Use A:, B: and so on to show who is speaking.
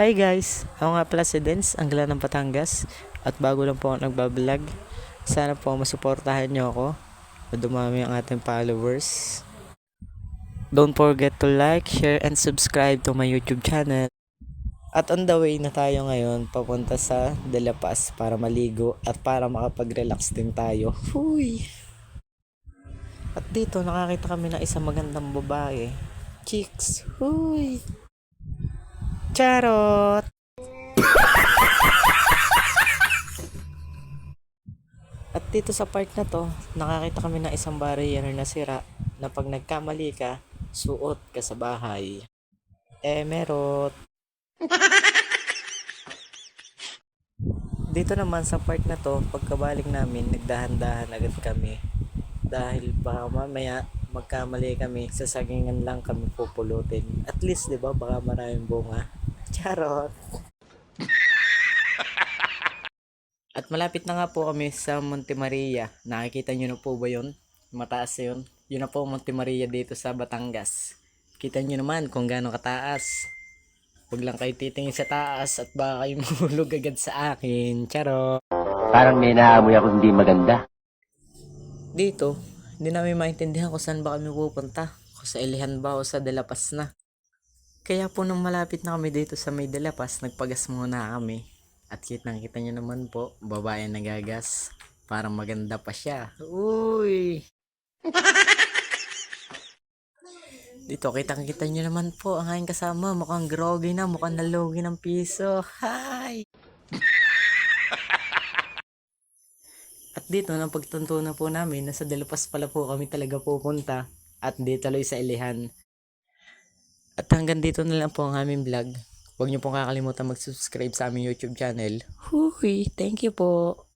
A: Hi guys! Ako nga pala si Dens, ang gala ng Batangas. At bago lang po ako nagbablog, sana po masuportahan nyo ako na dumami ang ating followers. Don't forget to like, share, and subscribe to my YouTube channel. At on the way na tayo ngayon papunta sa De La Paz para maligo at para makapag-relax din tayo. Huy! At dito nakakita kami ng isang magandang babae. Chicks! Huy! Charot! At dito sa part na to, nakakita kami ng isang barrier na sira na pag nagkamali ka, suot ka sa bahay. Merot. Dito naman sa part na to, pagkabalik namin, nagdahan-dahan agad kami. Dahil baka mamaya magkamali kami, sa sagingan lang kami pupulutin. At least, di ba, baka maraming bunga. Charot. At malapit na nga po kami sa Monte Maria. Nakikita nyo na po ba yun? Mataas yun. Yun na po Monte Maria dito sa Batangas. Kita nyo naman kung gaano kataas. Huwag lang kayo titingin sa taas at baka kayo mahulog agad sa akin. Charo!
B: Parang may naamoy ako hindi maganda.
A: Dito, hindi namin maintindihan kung saan ba kami pupunta. Kung sa Ilihan ba o sa De La Paz na. Kaya po nung malapit na kami dito sa may De La Paz, nagpagas muna kami. At kitang-kita nyo naman po, babae nagagas. Parang maganda pa siya. Uy! Dito, kitang-kita nyo naman po ang aking kasama. Mukhang groggy na, mukhang nalugi ng piso. Hi! At dito, nang pagtunto na po namin, nasa De La Paz pala po kami talaga pupunta. At di tuloy sa Ilihan. At hanggang dito na lang po ang aming vlog. Huwag niyo pong kakalimutan mag-subscribe sa aming YouTube channel. Huy! Thank you po!